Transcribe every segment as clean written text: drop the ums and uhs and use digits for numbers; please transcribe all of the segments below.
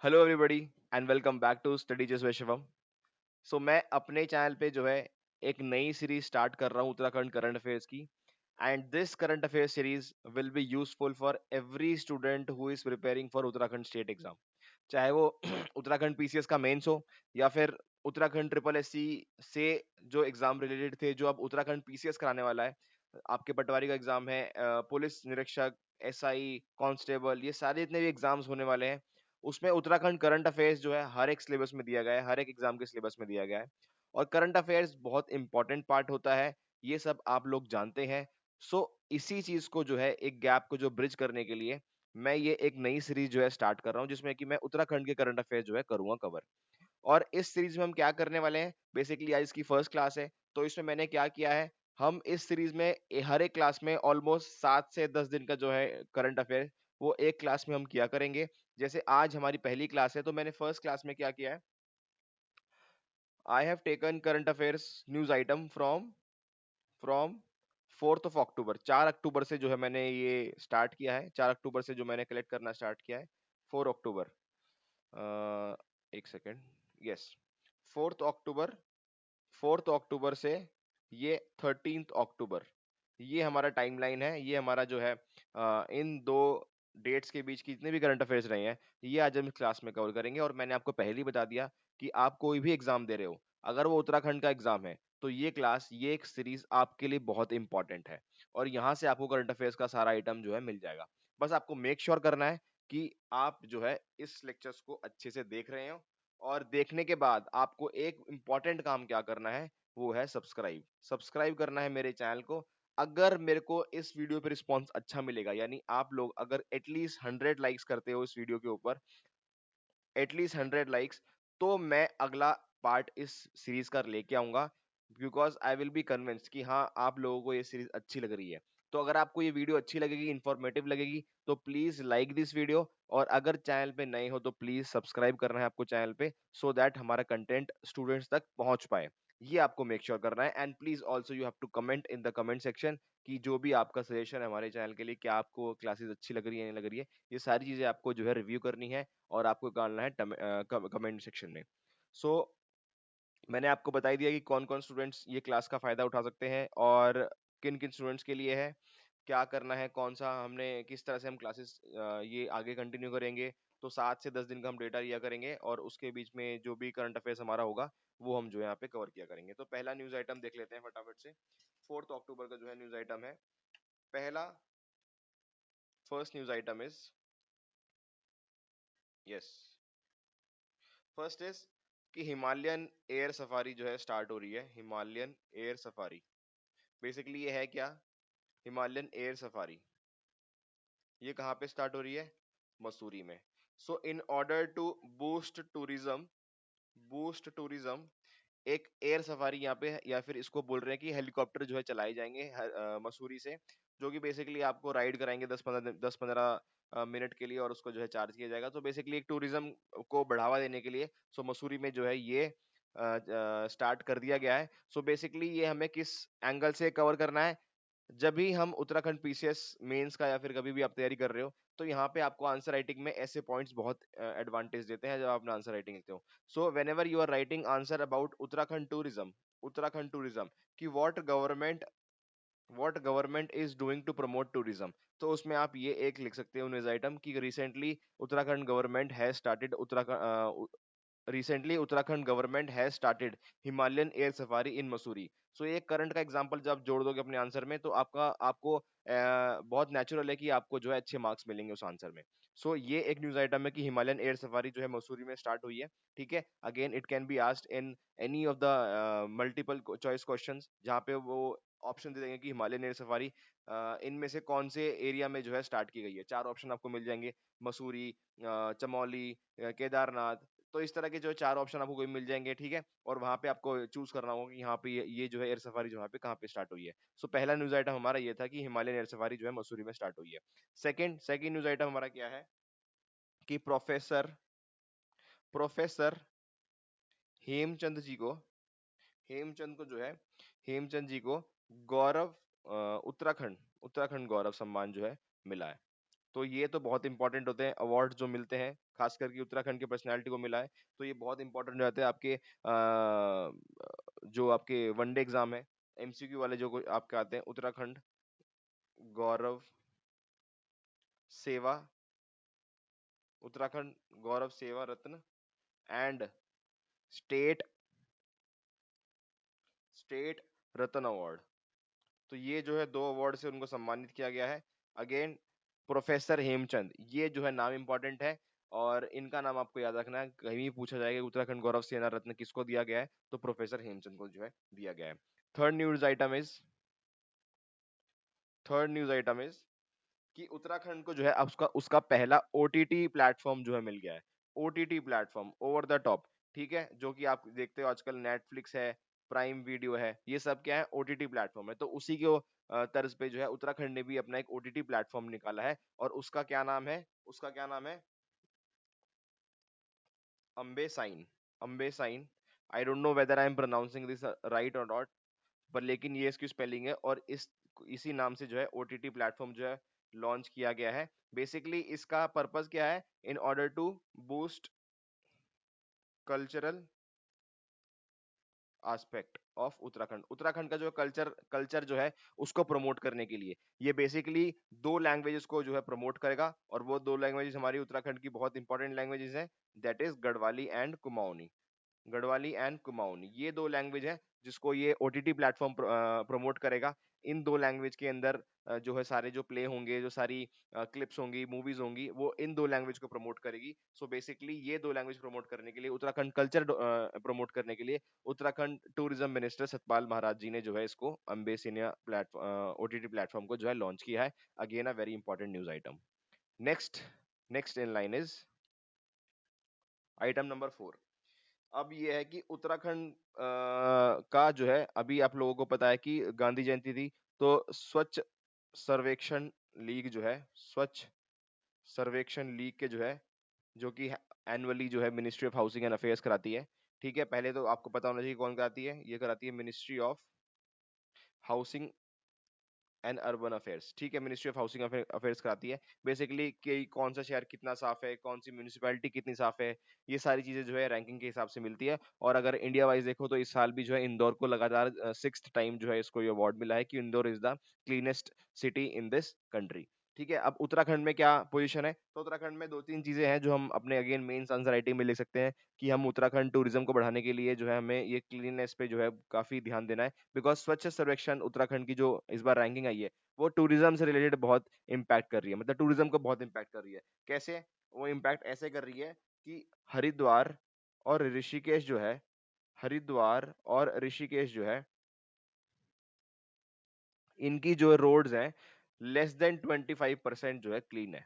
Hello everybody and welcome back to study just with Shivam. So मैं अपने channel पे जो है एक नई सीरीज स्टार्ट कर रहा हूँ उत्तराखंड करंट अफेयर्स की। And this current affair series will be useful for every student who is preparing for Uttarakhand state exam, चाहे वो उत्तराखंड पीसीएस का मेंस हो या फिर उत्तराखंड ट्रिपल एससी से जो एग्जाम रिलेटेड थे, जो अब उत्तराखंड पीसीएस कराने वाला है। आपके पटवारी का एग्जाम है, पुलिस निरीक्षक, एसआई, कांस्टेबल, ये सारे जितने भी एग्जाम्स होने वाले हैं उसमें उत्तराखंड करंट अफेयर्स जो है हर एक सिलेबस में दिया गया है, हर एक एग्जाम के सिलेबस में दिया गया है। और करंट अफेयर्स बहुत इंपॉर्टेंट पार्ट होता है, ये सब आप लोग जानते हैं। सो इसी चीज को जो है, एक गैप को जो ब्रिज करने के लिए मैं ये एक नई सीरीज जो है स्टार्ट कर रहा हूँ, जिसमें कि मैं उत्तराखंड के करंट अफेयर जो है करूंगा कवर। और इस सीरीज में हम क्या करने वाले हैं, बेसिकली आज इसकी फर्स्ट क्लास है, तो इसमें मैंने क्या किया है, हम इस सीरीज में हर एक क्लास में ऑलमोस्ट 7 से 10 दिन का जो है करंट अफेयर वो एक क्लास में हम किया करेंगे। जैसे आज हमारी पहली क्लास है, तो मैंने फर्स्ट क्लास में क्या किया है, I have taken current affairs news item from 4 अक्टूबर। 4 अक्टूबर से जो है मैंने ये स्टार्ट किया है, 4 अक्टूबर से जो मैंने कलेक्ट करना स्टार्ट किया है। 4 अक्टूबर, एक सेकेंड, यस, 4 अक्टूबर, 4 अक्टूबर से ये 13 अक्टूबर, ये हमारा टाइमलाइन है। ये हमारा जो है इन दो डेट्स के बीच की जितने भी करंट अफेयर्स रहे हैं, ये आज हम इस क्लास में कवर करेंगे। और मैंने आपको पहले ही बता दिया कि आप कोई भी एग्जाम दे रहे हो, अगर वो उत्तराखंड का एग्जाम है, तो ये क्लास, ये एक सीरीज आपके लिए बहुत इंपॉर्टेंट है। और यहाँ से आपको करंट अफेयर्स का सारा आइटम जो है मिल जाएगा। बस आपको मेक श्योर करना है कि आप जो है इस लेक्चर्स को अच्छे से देख रहे हो। और देखने के बाद आपको एक इंपॉर्टेंट काम क्या करना है, वो है सब्सक्राइब। सब्सक्राइब करना है मेरे चैनल को। अगर मेरे को इस वीडियो पे रिस्पॉन्स अच्छा मिलेगा, यानी आप लोग अगर एटलीस्ट 100 लाइक्स करते हो इस वीडियो के ऊपर, एटलीस्ट 100 लाइक्स, तो मैं अगला पार्ट इस सीरीज का लेके आऊंगा। Because I will be convinced कि हाँ, आप लोगों को ये सीरीज अच्छी लग रही है। तो अगर आपको ये वीडियो अच्छी लगेगी, इंफॉर्मेटिव लगेगी, तो प्लीज लाइक दिस वीडियो। और अगर चैनल पे नए हो तो प्लीज सब्सक्राइब करना है आपको चैनल पे, सो दैट हमारा कंटेंट स्टूडेंट्स तक पहुंच पाए। ये आपको मेक श्योर करना है। And please also you have to comment in the comment section कि जो भी आपका सजेशन है हमारे चैनल के लिए, क्या आपको क्लासेस अच्छी लग रही है, नहीं लग रही है, ये सारी चीजें आपको जो है रिव्यू करनी है और आपको डालना है कमेंट सेक्शन में। सो मैंने आपको बता ही दिया कि कौन कौन स्टूडेंट्स ये क्लास का फायदा उठा सकते हैं और किन किन स्टूडेंट्स के लिए है, क्या करना है, कौन सा हमने किस तरह से हम क्लासेस ये आगे कंटिन्यू करेंगे। तो 7 से 10 दिन का हम डेटा लिया करेंगे और उसके बीच में जो भी करंट अफेयर्स हमारा होगा वो हम जो है यहाँ पे कवर किया करेंगे। तो पहला न्यूज आइटम देख लेते हैं फटाफट से। 4 अक्टूबर का जो है न्यूज आइटम है पहला। First news item is, yes, first is कि हिमालयन एयर सफारी जो है स्टार्ट हो रही है। हिमालयन एयर सफारी, बेसिकली ये है क्या, हिमालयन एयर सफारी ये कहाँ पे स्टार्ट हो रही है, मसूरी में। So in order to boost tourism, एक एयर सफारी यहाँ पे या फिर इसको बोल रहे हैं कि हेलीकॉप्टर जो है चलाए जाएंगे मसूरी से, जो कि बेसिकली आपको राइड कराएंगे 10-15 मिनट के लिए और उसको जो है चार्ज किया जाएगा। तो बेसिकली एक टूरिज्म को बढ़ावा देने के लिए सो मसूरी में जो है ये स्टार्ट कर दिया गया है। सो बेसिकली ये हमें किस एंगल से कवर करना है, जब भी हम उत्तराखंड पीसीएस मेंस का या फिर कभी भी आप तैयारी कर रहे हो, तो यहाँ पे आपको आंसर राइटिंग में ऐसे पॉइंट्स बहुत एडवांटेज देते हैं जब आप आंसर राइटिंग लिखते हो। So whenever you are writing answer about Uttarakhand tourism, कि what government is doing to promote tourism, तो उसमें आप ये एक लिख सकते हो न्यूज आइटम कि recently Uttarakhand government has started Himalayan air safari in Mussoorie. So ये करंट का एग्जांपल जब आप जोड़ दोगे अपने आंसर में, तो आपको बहुत नेचुरल है कि आपको जो है अच्छे मार्क्स मिलेंगे उस आंसर में। सो ये एक न्यूज आइटम है कि हिमालयन एयर सफारी जो है मसूरी में स्टार्ट हुई है। ठीक है, again it can be asked in any of the multiple choice questions, जहाँ पे वो ऑप्शन दे देंगे कि हिमालयन एयर सफारी इनमें से कौन से एरिया में जो है स्टार्ट की गई है। चार ऑप्शन आपको मिल जाएंगे, मसूरी, चमोली, केदारनाथ। तो इस तरह के जो चार ऑप्शन आपको कोई मिल जाएंगे। ठीक है, और वहां पे आपको चूज करना होगा कि यहाँ पे ये जो है एयर सफारी जो यहाँ पे कहाँ पे स्टार्ट हुई है। सो पहला न्यूज आइटम हमारा ये था कि हिमालयन एयर सफारी जो है मसूरी में स्टार्ट हुई है। सेकंड न्यूज आइटम हमारा क्या है कि प्रोफेसर हेमचंद जी को हेमचंद को जो है हेमचंद जी को गौरव उत्तराखंड उत्तराखंड गौरव सम्मान जो है मिला है। तो ये तो बहुत इंपॉर्टेंट होते हैं अवार्ड जो मिलते हैं, खास करके उत्तराखंड की पर्सनैलिटी को मिला है, तो ये बहुत इंपॉर्टेंट रहते हैं आपके जो आपके वनडे एग्जाम है, एमसीक्यू वाले जो आपके आते हैं, उत्तराखंड गौरव सेवा, Uttarakhand Gaurav Seva Ratna and state state Ratna award. तो ये जो है दो अवार्ड से उनको सम्मानित किया गया है। अगेन प्रोफेसर हेमचंद, ये जो है नाम इंपॉर्टेंट है, और इनका नाम आपको याद रखना है, कहीं भी पूछा जाएगा उत्तराखंड गौरव सेना रत्न किसको दिया गया है, तो प्रोफेसर हेमचंद को जो है दिया गया है। Third news item is third news item is कि उत्तराखंड को जो है अब उसका उसका पहला ओटीटी प्लेटफॉर्म जो है मिल गया है। OTT platform over the top, ठीक है, जो कि आप देखते हो आजकल नेटफ्लिक्स है, प्राइम वीडियो है, ये सब क्या है, ओटीटी प्लेटफॉर्म है। तो उसी को तर्ज पे जो है उत्तराखंड ने भी अपना एक ओटीटी प्लेटफॉर्म निकाला है, और उसका क्या नाम है, उसका क्या नाम है, अम्बे साइन। अम्बे साइन, I don't know whether I am pronouncing this right और नॉट, पर लेकिन ये इसकी स्पेलिंग है, और इसी नाम से जो है ओटीटी प्लेटफॉर्म जो है लॉन्च किया गया है। बेसिकली इसका पर्पस क्या है, in order to boost cultural aspect of Uttarakhand, Uttarakhand का जो कल्चर कल्चर जो है उसको प्रमोट करने के लिए ये बेसिकली दो लैंग्वेजेस को जो है प्रमोट करेगा, और वो दो लैंग्वेजेस हमारी उत्तराखंड की बहुत इंपॉर्टेंट लैंग्वेजेस हैं, that is Garhwali and Kumaoni. Garhwali and Kumaoni, ये दो लैंग्वेज है जिसको ये ओटीटी प्लेटफॉर्म प्रमोट करेगा। इन दो लैंग्वेज के अंदर जो है सारे जो प्ले होंगे, जो सारी क्लिप्स होंगी, मूवीज होंगी, वो इन दो लैंग्वेज को प्रमोट करेगी। सो बेसिकली ये दो लैंग्वेज प्रमोट करने के लिए, उत्तराखंड कल्चर प्रमोट करने के लिए उत्तराखंड टूरिज्म मिनिस्टर सतपाल महाराज जी ने जो है इसको अम्बेसिनिया ओटीटी प्लेटफॉर्म को जो है लॉन्च किया है। Again a very important news item. Next next in line is item number 4। अब ये है कि उत्तराखंड का जो है, अभी आप लोगों को पता है कि गांधी जयंती थी, तो स्वच्छ सर्वेक्षण लीग जो है, स्वच्छ सर्वेक्षण लीग के जो है, जो कि एनुअली जो है ministry of housing and affairs कराती है। ठीक है, पहले तो आपको पता होना चाहिए कौन कराती है, ये कराती है ministry of housing and urban affairs. ठीक है, मिनिस्ट्री ऑफ हाउसिंग अफेयर्स कराती है बेसिकली कि कौन सा शहर कितना साफ है, कौन सी म्यूनिसिपैलिटी कितनी साफ है, ये सारी चीजें जो है रैंकिंग के हिसाब से मिलती है। और अगर इंडिया वाइज देखो तो इस साल भी जो है इंदौर को लगातार 6th टाइम जो है इसको ये अवार्ड मिला है कि Indore is the cleanest city in this country. ठीक है, अब उत्तराखंड में क्या पोजीशन है, तो उत्तराखंड में दो तीन चीजें हैं जो हम अपने अगेन मेंस आंसर राइटिंग में लिख सकते हैं, कि हम उत्तराखंड टूरिज्म को बढ़ाने के लिए जो है हमें ये क्लीननेस पे जो है काफी ध्यान देना है, बिकॉज स्वच्छ सर्वेक्षण उत्तराखंड की जो इस बार रैंकिंग आई है वो टूरिज्म से रिलेटेड बहुत इम्पैक्ट कर रही है, मतलब टूरिज्म को बहुत इम्पैक्ट कर रही है। कैसे वो इम्पैक्ट ऐसे कर रही है कि हरिद्वार और ऋषिकेश जो है, हरिद्वार और ऋषिकेश जो है, इनकी जो रोड्स हैं लेस देन 25% जो है क्लीन है,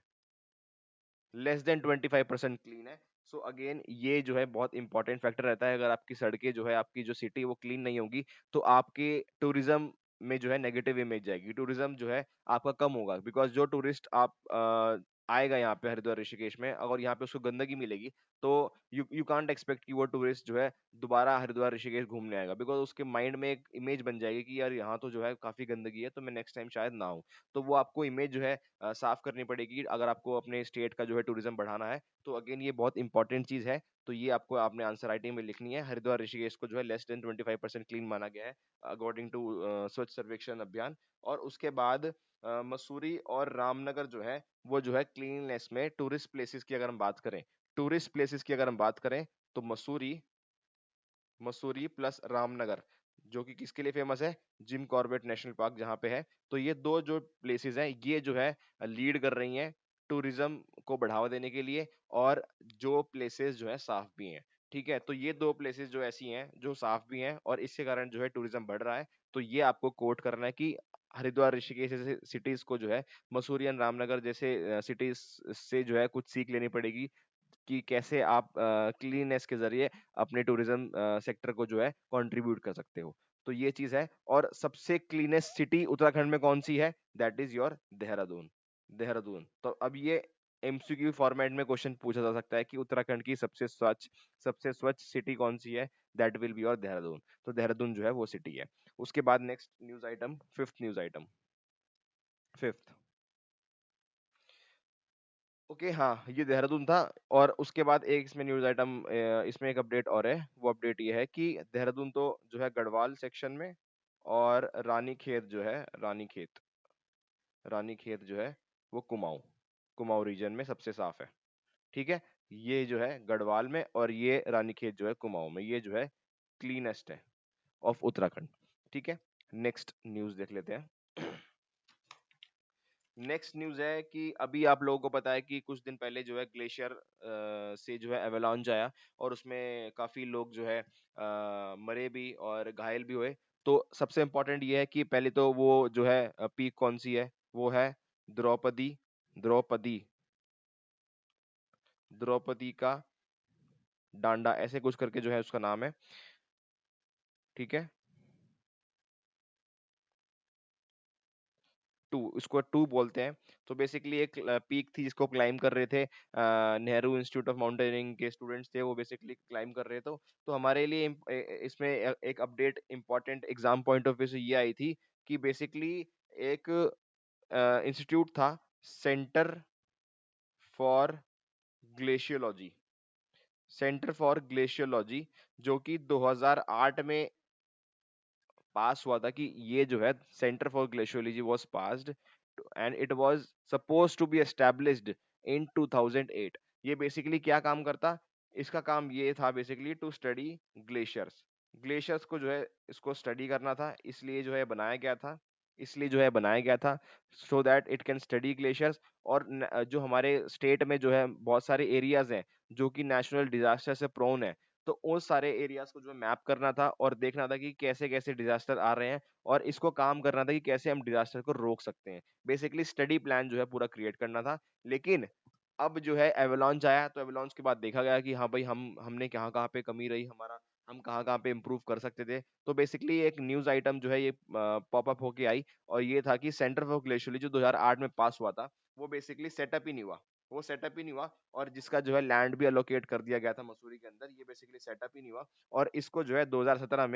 लेस देन 25% क्लीन है। सो अगेन ये जो है बहुत इंपॉर्टेंट फैक्टर रहता है, अगर आपकी सड़कें जो है, आपकी जो सिटी वो क्लीन नहीं होगी, तो आपके टूरिज्म में जो है नेगेटिव इमेज जाएगी, टूरिज्म जो है आपका कम होगा, बिकॉज जो टूरिस्ट आप आएगा यहाँ पे हरिद्वार ऋषिकेश में, अगर यहाँ पे उसको गंदगी मिलेगी, तो यू कांट एक्सपेक्ट कि वो टूरिस्ट जो है दोबारा हरिद्वार ऋषिकेश घूमने आएगा, बिकॉज उसके माइंड में एक इमेज बन जाएगी कि यार यहाँ तो जो है काफी गंदगी है, तो मैं नेक्स्ट टाइम शायद ना आऊँ। तो वो आपको इमेज जो है साफ करनी पड़ेगी अगर आपको अपने स्टेट का जो है टूरिज्म बढ़ाना है। तो अगेन ये बहुत इंपॉर्टेंट चीज है, तो ये आपको आपने आंसर राइटिंग में लिखनी है, हरिद्वार ऋषिकेश को जो है लेस देन 25% क्लीन माना गया है अकॉर्डिंग टू स्वच्छ सर्वेक्षण अभियान। और उसके बाद मसूरी और रामनगर जो है वो जो है क्लीननेस में, टूरिस्ट प्लेसेस की अगर हम बात करें, टूरिस्ट प्लेसेस की अगर हम बात करें, तो मसूरी मसूरी प्लस रामनगर, जो कि किसके लिए फेमस है, जिम कॉर्बेट नेशनल पार्क जहाँ पे है। तो ये दो जो प्लेसेस हैं ये जो है लीड कर रही हैं टूरिज्म को बढ़ावा देने के लिए, और जो प्लेसेस जो है साफ भी हैं। ठीक है, तो ये दो प्लेसेस जो ऐसी हैं जो साफ भी हैं और इसके कारण जो है टूरिज्म बढ़ रहा है। तो ये आपको कोट करना है कि हरिद्वार ऋषिकेश जैसे सिटीज को जो है, मसूरी एंड रामनगर जैसे सिटीज से जो है कुछ सीख लेनी पड़ेगी, कि कैसे आप क्लीननेस के जरिए अपने टूरिज्म सेक्टर को जो है कंट्रीब्यूट कर सकते हो। तो ये चीज है, और सबसे क्लीनेस्ट सिटी उत्तराखंड में कौन सी है, that is your Dehradun. Dehradun, तो अब ये एमसीक्यू फॉर्मेट में क्वेश्चन पूछा जा सकता है कि उत्तराखंड की सबसे स्वच्छ सिटी कौन सी है, that will be your Dehradun. तो देहरादून जो है वो सिटी है। उसके बाद next news item, fifth news item, fifth okay, हाँ, ये देहरादून था। और उसके बाद एक इसमें न्यूज़ आइटम, इसमें एक अपडेट और है। वो अपडेट ये है कि देहरादून तो जो है गढ़वाल सेक्शन में, और रानीखेत जो है, रानीखेत जो है वो कुमाऊं, कुमाऊं रीजन में सबसे साफ है। ठीक है, ये जो है गढ़वाल में, और ये रानीखेत जो है कुमाऊं में, ये जो है क्लीनेस्ट है ऑफ उत्तराखंड। ठीक है, नेक्स्ट न्यूज़ देख लेते हैं। नेक्स्ट न्यूज़ है कि अभी आप लोगों को पता है कि कुछ दिन पहले जो है ग्लेशियर से जो है एवलांच आया, और उसमें काफी लोग जो है मरे भी और घायल भी हुए। तो सबसे इम्पोर्टेंट ये है कि पहले तो वो जो है पीक कौन सी है, वो है द्रौपदी, द्रौपदी द्रौपदी का डांडा, ऐसे कुछ करके जो है उसका नाम है। ठीक है, टू, इसको टू बोलते हैं। तो बेसिकली एक पीक थी जिसको क्लाइम कर रहे थे नेहरू इंस्टीट्यूट ऑफ माउंटेनियरिंग के स्टूडेंट्स थे, वो बेसिकली क्लाइम कर रहे थे। तो हमारे लिए इसमें एक update important exam point of view से ये आई थी कि बेसिकली एक इंस्टीट्यूट था, centre for glaciology, centre for glaciology, जो कि 2008 में पास हुआ था। कि ये जो है centre for glaciology was passed and it was suppose to be established in 2008। ये बेसिकली क्या काम करता, इसका काम ये था basically to study glaciers, glaciers को जो है इसको स्टडी करना था, इसलिए जो है बनाया गया था, इसलिए जो है बनाया गया था, so that it can study glaciers. और जो हमारे स्टेट में जो है बहुत सारे एरियाज हैं जो कि नेशनल डिजास्टर से प्रोन है, तो उन सारे एरियाज को जो मैप करना था और देखना था कि कैसे कैसे डिजास्टर आ रहे हैं, और इसको काम करना था कि कैसे हम डिजास्टर को रोक सकते हैं। बेसिकली स्टडी प्लान जो है पूरा क्रिएट करना था। लेकिन अब जो है एवलांच आया, तो एवलांच के बाद देखा गया कि हाँ भाई, हमने कहाँ कहाँ पे कमी रही हमारा, हम कहाँ कहाँ पे इम्प्रूव कर सकते थे। तो बेसिकली एक न्यूज आइटम जो है ये पॉपअप होके आई, और ये था कि सेंटर फॉर ग्लेशियोलॉजी जो 2008 में पास हुआ था, वो बेसिकली सेटअप ही नहीं हुआ, वो सेटअप ही नहीं हुआ। और जिसका जो है लैंड भी अलोकेट कर दिया गया था मसूरी के अंदर, ये बेसिकली सेटअप ही नहीं हुआ। और इसको जो है 2017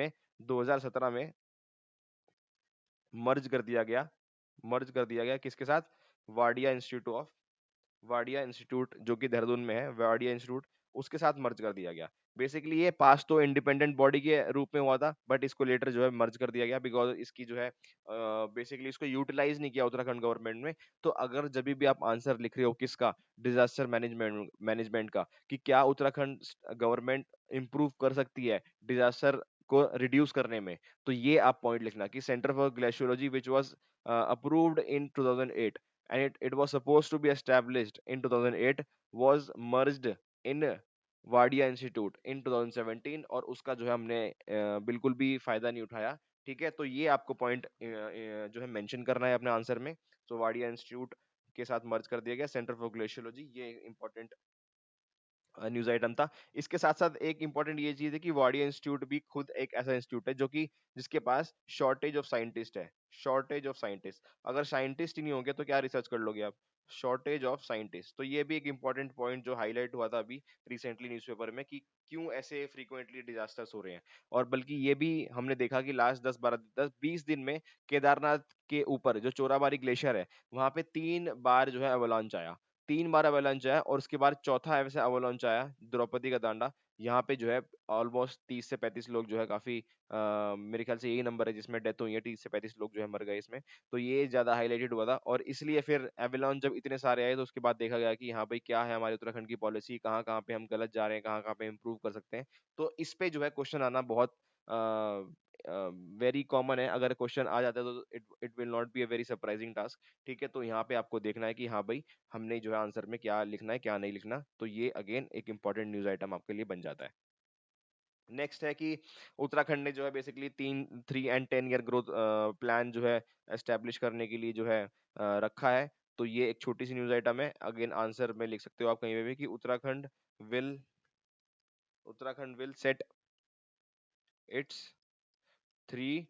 में मर्ज कर दिया गया, मर्ज कर दिया गया किसके साथ, Wadia institute of, Wadia institute जो कि देहरादून में है, वाडिया इंस्टीट्यूट, उसके साथ मर्ज कर दिया गया। बेसिकली ये पास तो इंडिपेंडेंट बॉडी के रूप में हुआ था, बट इसको लेटर जो है मर्ज कर दिया गया, बिकॉज इसकी जो है बेसिकली इसको यूटिलाइज नहीं किया उत्तराखंड गवर्नमेंट में। तो अगर जब भी आप आंसर लिख रहे हो किसका, डिजास्टर मैनेजमेंट मैनेजमेंट का, कि क्या उत्तराखंड गवर्नमेंट इंप्रूव कर सकती है डिजास्टर को रिड्यूस करने में, तो ये आप पॉइंट लिखना कि centre for glaciology which was approved in 2008 and it was supposed to be established in 2008 was merged in Wadia institute इन 2017, और उसका जो है हमने बिल्कुल भी फायदा नहीं उठाया। ठीक है, तो ये आपको पॉइंट जो है मेंशन करना है अपने आंसर में। तो वाडिया इंस्टीट्यूट के साथ मर्ज कर दिया गया सेंटर फॉर ग्लेशियोलॉजी, ये इंपॉर्टेंट न्यूज आइटम था। इसके साथ साथ एक इंपॉर्टेंट ये चीज है कि वाडिया इंस्टीट्यूट भी खुद एक ऐसा इंस्टीट्यूट है जो कि जिसके पास शॉर्टेज ऑफ साइंटिस्ट है, शॉर्टेज ऑफ साइंटिस्ट। अगर साइंटिस्ट ही नहीं होंगे तो क्या रिसर्च कर लोगे आप, शॉर्टेज ऑफ साइंटिस्ट। तो ये भी एक इंपॉर्टेंट पॉइंट जो हाईलाइट हुआ था अभी रिसेंटली न्यूज़पेपर में, कि क्यों ऐसे फ्रीक्वेंटली डिजास्टर्स हो रहे हैं। और बल्कि ये भी हमने देखा कि लास्ट 10 20 दिन में केदारनाथ के ऊपर जो चोराबारी ग्लेशियर है, वहां पे 3 बार जो है अवलांच आया, 3 बार अवलांच आया, और उसके बाद चौथा ऐसे अवलांच आया द्रौपदी का दांडा। यहाँ पे जो है ऑलमोस्ट 30 से 35 लोग जो है काफी मेरे ख्याल से यही नंबर है जिसमें डेथ हुई है, 30 से 35 लोग जो है मर गए इसमें। तो ये ज्यादा हाईलाइटेड हुआ था, और इसलिए फिर एवलांच जब इतने सारे आए तो उसके बाद देखा गया कि हाँ भाई, क्या है हमारे उत्तराखंड की पॉलिसी, कहाँ कहाँ पे हम गलत जा रहे हैं, कहाँ कहाँ पे इम्प्रूव कर सकते हैं। तो इस पे जो है क्वेश्चन आना बहुत वेरी कॉमन है। अगर क्वेश्चन आ जाता है तो it it will not be a very surprising task. ठीक है, तो यहाँ पे आपको देखना है कि हाँ भाई, हमने जो है आंसर में क्या लिखना है क्या नहीं लिखना। तो ये अगेन एक इंपॉर्टेंट न्यूज आइटम आपके लिए बन जाता है। नेक्स्ट है कि उत्तराखंड ने जो है basically 3 and 10 year growth plan जो है एस्टेब्लिश करने के लिए जो है रखा है। तो ये एक छोटी सी न्यूज आइटम है, अगेन आंसर में लिख सकते हो आप कहीं पे भी कि will Uttarakhand will set it's 3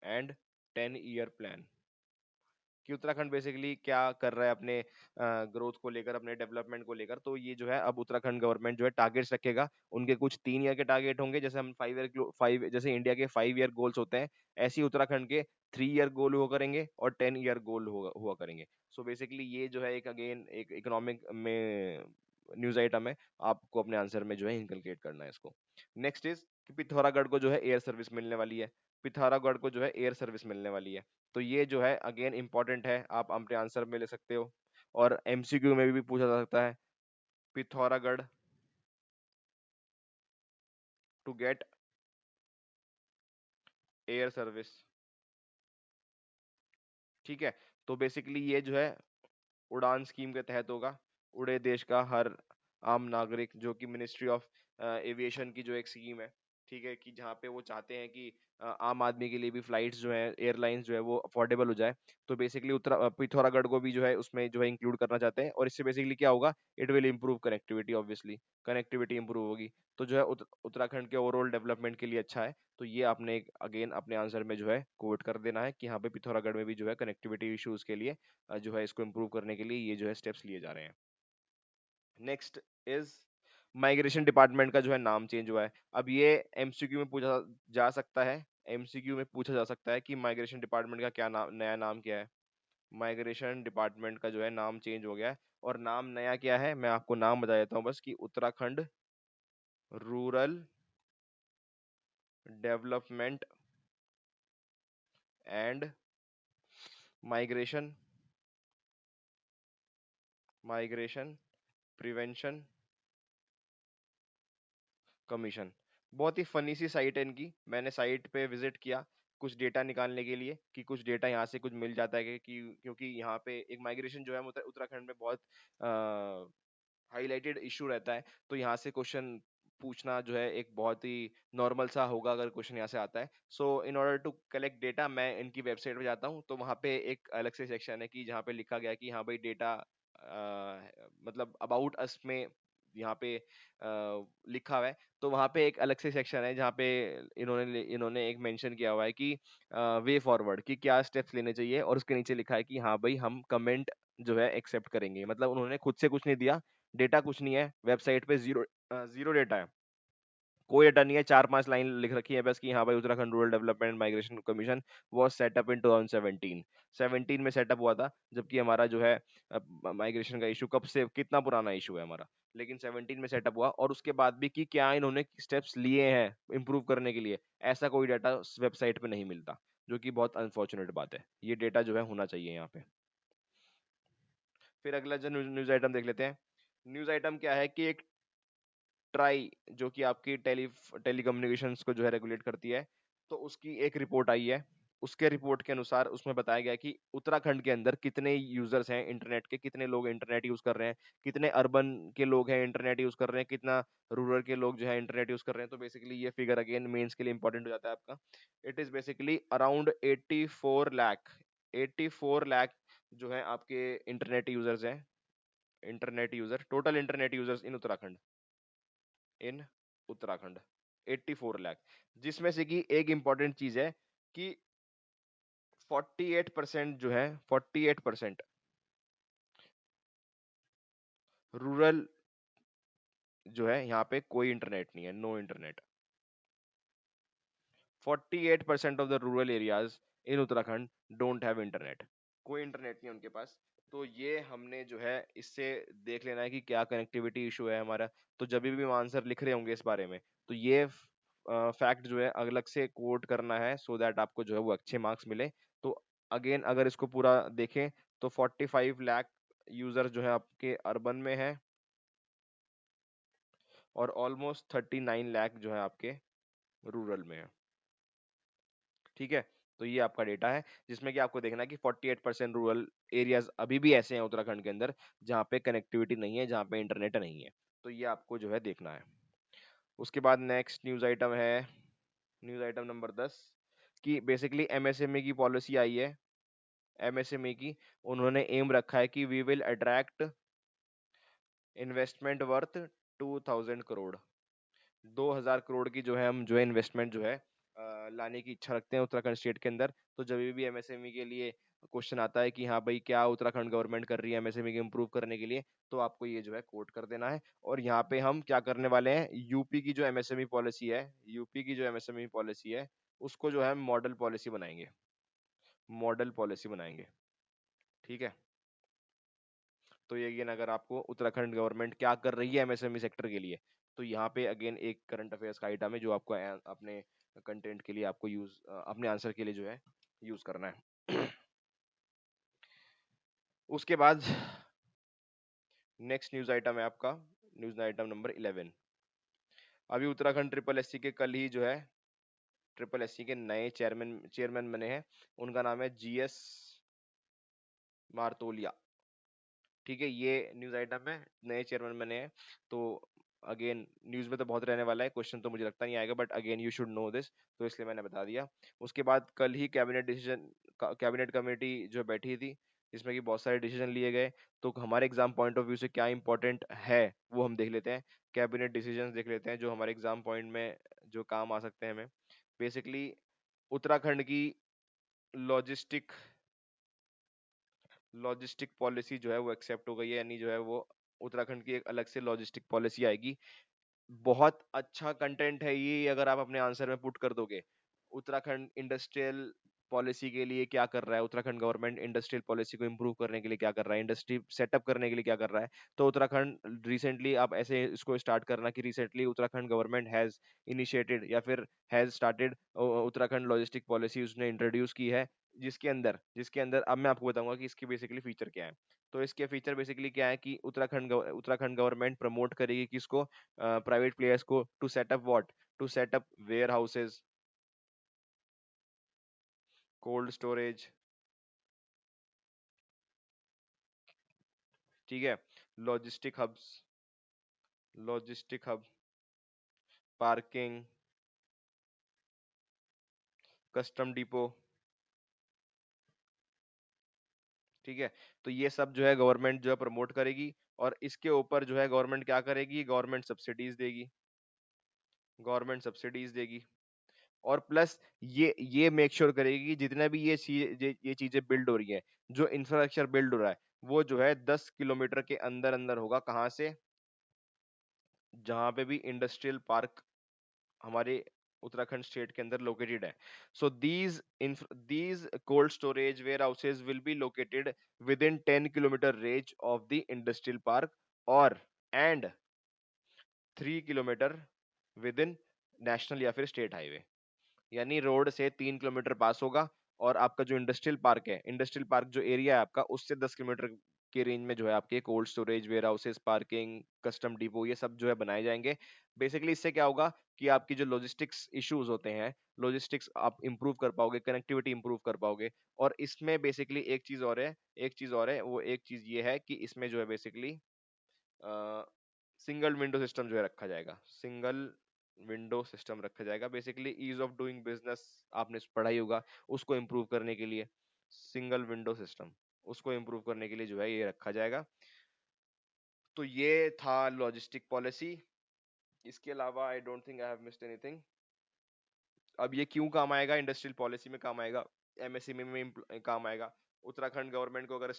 and 10 year plan, कि उत्तराखंड बेसिकली क्या कर रहा है अपने ग्रोथ को लेकर, अपने डेवलपमेंट को लेकर। तो ये जो है अब उत्तराखंड गवर्नमेंट जो है टारगेट्स रखेगा, उनके कुछ 3 ईयर के टारगेट होंगे, जैसे हम 5 ईयर 5 जैसे इंडिया के 5 ईयर गोल्स होते हैं, ऐसे ही उत्तराखंड के 3 ईयर गोल हुआ करेंगे और 10 ईयर गोल हुआ करेंगे। सो बेसिकली ये जो है एक अगेन एक इकोनॉमिक में न्यूज आइटम है, आपको अपने आंसर में जो है इनकलकेट करना है इसको। नेक्स्ट इज कि पिथौरागढ़ को जो है एयर सर्विस मिलने वाली है, पिथौरागढ़ को जो है एयर सर्विस मिलने वाली है। तो ये जो है अगेन इंपॉर्टेंट है, आप अपने आंसर में ले सकते हो और एमसीक्यू में भी पूछा जा सकता है। Pithoragarh to get air service, ठीक है। तो बेसिकली ये जो है उड़ान स्कीम के तहत होगा। उड़े देश का हर आम नागरिक, जो कि मिनिस्ट्री ऑफ एविएशन की जो एक स्कीम है, ठीक है, कि जहाँ पे वो चाहते हैं कि आम आदमी के लिए भी फ्लाइट्स जो है, एयरलाइंस जो है वो अफोर्डेबल हो जाए। तो बेसिकली पिथौरागढ़ को भी जो है उसमें जो है इंक्लूड करना चाहते हैं, और इससे बेसिकली क्या होगा, it will improve connectivity, obviously connectivity improve होगी। तो जो है उत्तराखंड के ओवरऑल डेवलपमेंट के लिए अच्छा है। तो ये आपने अगेन अपने आंसर में जो है कोट कर देना है कि यहाँ पे पिथौरागढ़ में भी जो है कनेक्टिविटी इश्यूज के लिए जो है इसको इम्प्रूव करने के लिए ये जो है स्टेप्स लिए जा रहे हैं। नेक्स्ट इज माइग्रेशन डिपार्टमेंट का जो है नाम चेंज हुआ है। अब ये एमसीक्यू में पूछा जा सकता है, एमसीक्यू में पूछा जा सकता है कि माइग्रेशन डिपार्टमेंट का क्या नाम, नया नाम क्या है। माइग्रेशन डिपार्टमेंट का जो है नाम चेंज हो गया है, और नाम नया क्या है मैं आपको नाम बता देता हूँ बस, कि Uttarakhand rural development and migration migration prevention commission. बहुत ही फनी सी साइट है इनकी, मैंने साइट पे विजिट किया कुछ डेटा निकालने के लिए कि कुछ डेटा यहाँ से कुछ मिल जाता है क्योंकि यहाँ पे एक माइग्रेशन जो है उत्तराखंड में बहुत हाईलाइटेड इशू रहता है। तो यहाँ से क्वेश्चन पूछना जो है एक बहुत ही नॉर्मल सा होगा अगर क्वेश्चन यहाँ से आता है। So in order to collect data मैं इनकी वेबसाइट पे जाता हूँ, तो वहाँ पे एक अलग से सेक्शन है कि जहाँ पे लिखा गया कि हाँ भाई डेटा मतलब अबाउट अस में यहाँ पे लिखा हुआ है। तो वहाँ पे एक अलग से सेक्शन है जहाँ पे इन्होंने एक मेंशन किया हुआ है कि वे फॉरवर्ड, कि क्या स्टेप्स लेने चाहिए, और उसके नीचे लिखा है कि हाँ भाई हम कमेंट जो है एक्सेप्ट करेंगे। मतलब उन्होंने खुद से कुछ नहीं दिया, डेटा कुछ नहीं है वेबसाइट पे, जीरो जीरो डेटा है, कोई डेटा नहीं है, 4-5 लाइन लिख रखी है बस कि हाँ भाई Uttarakhand rural development migration commission was set up in 2017। 17 में सेटअप हुआ था, जबकि हमारा जो है माइग्रेशन का इशू कब से, कितना पुराना इशू है हमारा, लेकिन 17 में सेटअप हुआ। और उसके बाद भी कि क्या इन्होंने स्टेप्स लिए हैं इंप्रूव करने के लिए, ऐसा कोई डाटा वेबसाइट पे नहीं मिलता, जो कि बहुत अनफॉर्चुनेट बात है। ये डेटा जो है होना चाहिए यहाँ पे। फिर अगला जो न्यूज आइटम देख लेते हैं। न्यूज आइटम क्या है कि एक ट्राई, जो कि आपकी टेलीकम्युनिकेशंस को जो है रेगुलेट करती है, तो उसकी एक रिपोर्ट आई है। उसके रिपोर्ट के अनुसार उसमें बताया गया कि उत्तराखंड के अंदर कितने यूजर्स हैं इंटरनेट के, कितने लोग इंटरनेट यूज कर रहे हैं, कितने अर्बन के लोग हैं इंटरनेट यूज कर रहे हैं, कितना रूरल के लोग जो है इंटरनेट यूज कर रहे हैं। तो बेसिकली ये फिगर अगेन मेंस के लिए इंपॉर्टेंट हो जाता है आपका। It is basically around 84 lakh, 84 lakh जो है आपके इंटरनेट यूजर्स हैं, internet user, total internet users in Uttarakhand, in Uttarakhand 84 lakh. जिसमें से कि एक इंपॉर्टेंट चीज है कि 48% जो है, 48% रूरल जो है, यहाँ पे कोई इंटरनेट नहीं है, no internet. 48% of the rural areas in Uttarakhand don't have internet, कोई इंटरनेट नहीं है उनके पास। तो ये हमने जो है इससे देख लेना है कि क्या कनेक्टिविटी इशू है हमारा। तो जब भी हम आंसर लिख रहे होंगे इस बारे में, तो ये फैक्ट जो है अलग से कोट करना है, सो दैट आपको जो है वो अच्छे मार्क्स मिले। तो अगेन अगर इसको पूरा देखें तो 45 लाख यूजर जो है आपके अर्बन में है, और ऑलमोस्ट 39 लाख जो है आपके रूरल में है, ठीक है। तो ये आपका डेटा है, जिसमें कि आपको देखना है कि 48% रूरल एरियाज अभी भी ऐसे हैं उत्तराखंड के अंदर जहाँ पे कनेक्टिविटी नहीं है, जहाँ पे इंटरनेट नहीं है। तो ये आपको जो है देखना है। उसके बाद नेक्स्ट न्यूज आइटम है, न्यूज आइटम नंबर 10, कि बेसिकली एमएसएमई की पॉलिसी आई है। एमएसएमई की उन्होंने एम रखा है कि we will attract investment worth 2000 crore, 2000 crore की जो है हम जो है इन्वेस्टमेंट जो है लाने की इच्छा रखते हैं उत्तराखंड स्टेट के अंदर। तो जब भी एमएसएमई के लिए क्वेश्चन आता है कि हाँ भाई क्या उत्तराखंड गवर्नमेंट कर रही है एमएसएमई को इम्प्रूव करने के लिए, तो आपको ये जो है कोट कर देना है। और यहाँ पे हम क्या करने वाले हैं, यूपी की जो एमएसएमई पॉलिसी है, यूपी की जो एमएसएमई पॉलिसी है उसको जो है मॉडल पॉलिसी बनाएंगे, मॉडल पॉलिसी बनाएंगे, ठीक है। तो ये अगेन अगर आपको उत्तराखंड गवर्नमेंट क्या कर रही है एमएसएमई सेक्टर के लिए, तो यहाँ पे अगेन एक करंट अफेयर्स का आइटम है जो आपको अपने कंटेंट के लिए आपको अपने आंसर के लिए जो है यूज करना है। उसके बाद नेक्स्ट न्यूज आइटम है आपका न्यूज आइटम नंबर 11। अभी उत्तराखंड ट्रिपल एससी के कल ही जो है ट्रिपल एससी के नए चेयरमैन बने हैं। उनका नाम है जीएस मारतोलिया। ठीक है, ये न्यूज आइटम है, नए चेयरमैन बने हैं। तो अगेन न्यूज में तो बहुत रहने वाला है, क्वेश्चन तो मुझे लगता नहीं आएगा, but again you should know this, तो इसलिए मैंने बता दिया। उसके बाद कल ही कैबिनेट कमेटी जो बैठी थी, जिसमें कि बहुत सारे डिसीजन लिए गए। तो हमारे एग्जाम पॉइंट ऑफ व्यू से क्या इंपॉर्टेंट है वो हम देख लेते हैं। कैबिनेट डिसीजन देख लेते हैं जो हमारे एग्जाम पॉइंट में जो काम आ सकते हैं हमें। बेसिकली उत्तराखंड की लॉजिस्टिक लॉजिस्टिक पॉलिसी जो है वो एक्सेप्ट हो गई है, यानी जो है वो उत्तराखंड की एक अलग से लॉजिस्टिक पॉलिसी आएगी। बहुत अच्छा कंटेंट है ये, अगर आप अपने आंसर में पुट कर दोगे। उत्तराखंड इंडस्ट्रियल पॉलिसी के लिए क्या कर रहा है, उत्तराखंड गवर्नमेंट इंडस्ट्रियल पॉलिसी को इंप्रूव करने के लिए क्या कर रहा है, इंडस्ट्री सेटअप करने के लिए क्या कर रहा है। तो उत्तराखंड रिसेंटली, आप ऐसे इसको स्टार्ट करना कि recently Uttarakhand government has initiated या फिर has started Uttarakhand logistic policy उसने इंट्रोड्यूस की है, जिसके अंदर अब मैं आपको बताऊंगा कि इसकी बेसिकली फीचर क्या है। तो इसके फीचर बेसिकली क्या है कि उत्तराखंड गवर्नमेंट प्रमोट करेगी किसको, प्राइवेट प्लेयर्स को, to set up warehouses, cold storage, ठीक है, logistic hubs logistic hub, parking, custom depot, ठीक है। तो ये सब जो है गवर्नमेंट जो है प्रमोट करेगी, और इसके ऊपर जो है गवर्नमेंट क्या करेगी, गवर्नमेंट सब्सिडीज देगी। और प्लस ये मेक श्योर करेगी कि जितने भी ये चीजें बिल्ड हो रही है, जो इंफ्रास्ट्रक्चर बिल्ड हो रहा है, वो जो है 10 किलोमीटर के अंदर अंदर होगा। कहाँ से, जहां पे भी इंडस्ट्रियल पार्क हमारे उत्तराखंड स्टेट के अंदर लोकेटेड है। So these cold storage warehouses will be located within 10 kilometre range of the industrial park, और and 3 kilometre within national या फिर स्टेट हाईवे। यानी रोड से 3 किलोमीटर पास होगा, और आपका जो इंडस्ट्रियल पार्क जो एरिया है आपका, उससे 10 किलोमीटर के रेंज में जो है आपके cold storage, warehouses, parking, custom depot, ये सब जो है बनाए जाएंगे। बेसिकली इससे क्या होगा कि आपकी जो लॉजिस्टिक्स इश्यूज होते हैं, लॉजिस्टिक्स आप इंप्रूव कर पाओगे, कनेक्टिविटी इंप्रूव कर पाओगे। और इसमें बेसिकली एक चीज और है, वो एक चीज ये है कि इसमें जो है बेसिकली सिंगल विंडो सिस्टम जो है रखा जाएगा, सिंगल विंडो सिस्टम रखा जाएगा। Basically ease of doing business आपने पढ़ा ही होगा, उसको इम्प्रूव करने के लिए सिंगल विंडो सिस्टम, उसको इम्प्रूव करने के लिए जो है ये रखा जाएगा। तो ये था लॉजिस्टिक पॉलिसी। इसके अलावा I don't think I have missed anything. अब ये क्यों काम आएगा, इंडस्ट्रियल पॉलिसी में काम आएगा, एमएसएमई में काम आएगा, उत्तराखंड गवर्नमेंट को अगर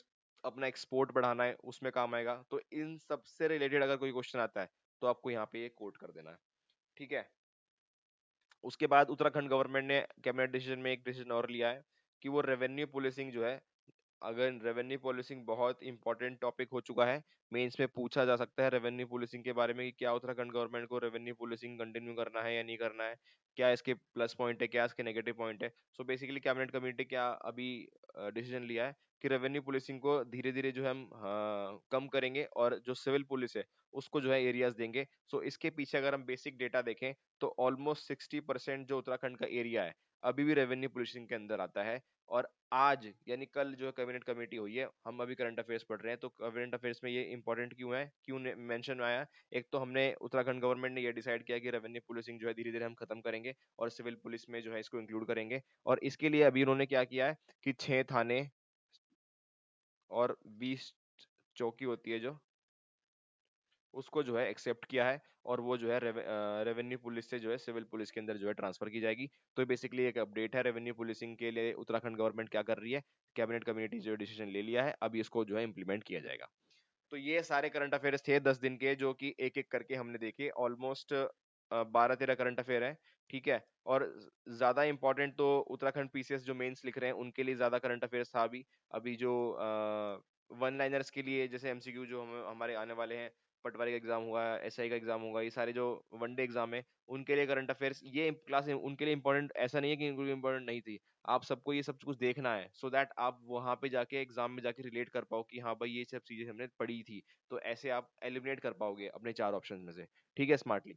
अपना एक्सपोर्ट बढ़ाना है उसमें काम आएगा। तो इन सब से रिलेटेड अगर कोई क्वेश्चन आता है तो आपको यहाँ पे ये कोट कर देना है, ठीक है। उसके बाद उत्तराखंड गवर्नमेंट ने कैबिनेट डिसीजन में एक डिसीजन और लिया है कि वो रेवेन्यू पुलिसिंग जो है, अगर रेवेन्यू पुलिसिंग बहुत इंपॉर्टेंट टॉपिक हो चुका है, मेंस में पूछा जा सकता है रेवेन्यू पुलिसिंग के बारे में कि क्या उत्तराखंड गवर्नमेंट को रेवेन्यू पुलिसिंग कंटिन्यू करना है या नहीं करना है, क्या इसके प्लस पॉइंट है, क्या इसके नेगेटिव पॉइंट है। सो बेसिकली कैबिनेट कमेटी क्या अभी डिसीजन लिया है कि रेवेन्यू पुलिसिंग को धीरे धीरे जो है हम कम करेंगे, और जो सिविल पुलिस है उसको जो है एरियाज देंगे। सो इसके पीछे अगर हम बेसिक डेटा देखें तो ऑलमोस्ट 60% जो उत्तराखंड का एरिया है अभी भी रेवेन्यू पुलिसिंग के अंदर आता है। और आज यानी कल जो है कैबिनेट कमेटी हुई है, हम अभी करंट अफेयर्स पढ़ रहे हैं, तो करंट अफेयर्स में ये इंपॉर्टेंट क्यों है, क्यों मेंशन आया। एक तो हमने उत्तराखंड गवर्नमेंट ने ये डिसाइड किया कि रेवेन्यू पुलिसिंग जो है धीरे धीरे हम खत्म करेंगे और सिविल पुलिस में जो है इसको इंक्लूड करेंगे। और इसके लिए अभी उन्होंने क्या किया है कि 6 थाने और 20 चौकी होती है जो, उसको जो है एक्सेप्ट किया है, और वो जो है रेवेन्यू पुलिस से जो है सिविल पुलिस के अंदर जो है ट्रांसफर की जाएगी। तो बेसिकली एक अपडेट है रेवेन्यू पुलिसिंग के लिए उत्तराखंड गवर्नमेंट क्या कर रही है, कैबिनेट कम्युनिटी जो डिसीजन ले लिया है, अभी इसको जो है इंप्लीमेंट किया जाएगा। तो ये सारे करंट अफेयर्स थे 10 दिन के, जो कि एक एक करके हमने देखे। ऑलमोस्ट 12-13 करंट अफेयर है, ठीक है। और ज्यादा इंपॉर्टेंट तो उत्तराखंड पीसीएस जो मेंस लिख रहे हैं उनके लिए ज्यादा करंट अफेयर्स था अभी। अभी जो वन लाइनर्स के लिए जैसे एमसीक्यू जो हम हमारे आने वाले हैं, पटवारी का एग्जाम हुआ, एसआई का एग्जाम होगा, ये सारे जो वनडे एग्जाम है उनके लिए करंट अफेयर्स, ये क्लास उनके लिए इंपॉर्टेंट ऐसा नहीं है कि इनको इंपॉर्टेंट नहीं थी। आप सबको ये सब कुछ देखना है सो दैट आप वहां पे जाके एग्जाम में जाके रिलेट कर पाओ कि हाँ भाई ये सब चीजें हमने पढ़ी थी। तो ऐसे आप एलिमिनेट कर पाओगे अपने चार ऑप्शन में से, ठीक है, स्मार्टली।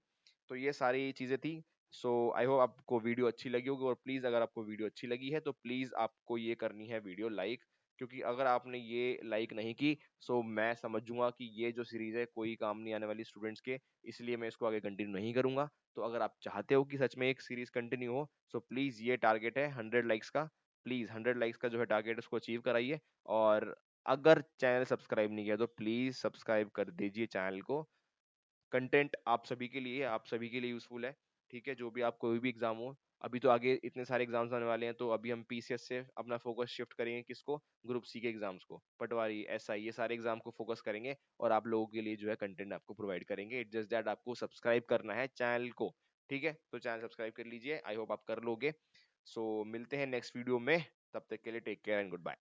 तो ये सारी चीजें थी। सो आई होप आपको वीडियो अच्छी लगी होगी, और प्लीज अगर आपको वीडियो अच्छी लगी है तो प्लीज आपको ये करनी है वीडियो लाइक, क्योंकि अगर आपने ये लाइक नहीं की सो मैं समझूंगा कि ये जो सीरीज है कोई काम नहीं आने वाली स्टूडेंट्स के, इसलिए मैं इसको आगे कंटिन्यू नहीं करूंगा। तो अगर आप चाहते हो कि सच में एक सीरीज कंटिन्यू हो, सो प्लीज ये टारगेट है 100 लाइक्स का, प्लीज 100 लाइक्स का जो है टारगेट उसको अचीव कराइए। और अगर चैनल सब्सक्राइब नहीं किया तो प्लीज सब्सक्राइब कर दीजिए चैनल को। कंटेंट आप सभी के लिए, आप सभी के लिए यूजफुल है, ठीक है, जो भी आप कोई भी एग्जाम हो। अभी तो आगे इतने सारे एग्जाम्स आने वाले हैं, तो अभी हम पीसीएस से अपना फोकस शिफ्ट करेंगे किसको, ग्रुप सी के एग्जाम्स को, पटवारी, एसआई, ये सारे एग्जाम को फोकस करेंगे और आप लोगों के लिए जो है कंटेंट आपको प्रोवाइड करेंगे। इट जस्ट दैट आपको सब्सक्राइब करना है चैनल को, ठीक है, तो चैनल सब्सक्राइब कर लीजिए, आई होप आप कर लोगे। सो मिलते हैं नेक्स्ट वीडियो में, तब तक के लिए take care and good bye.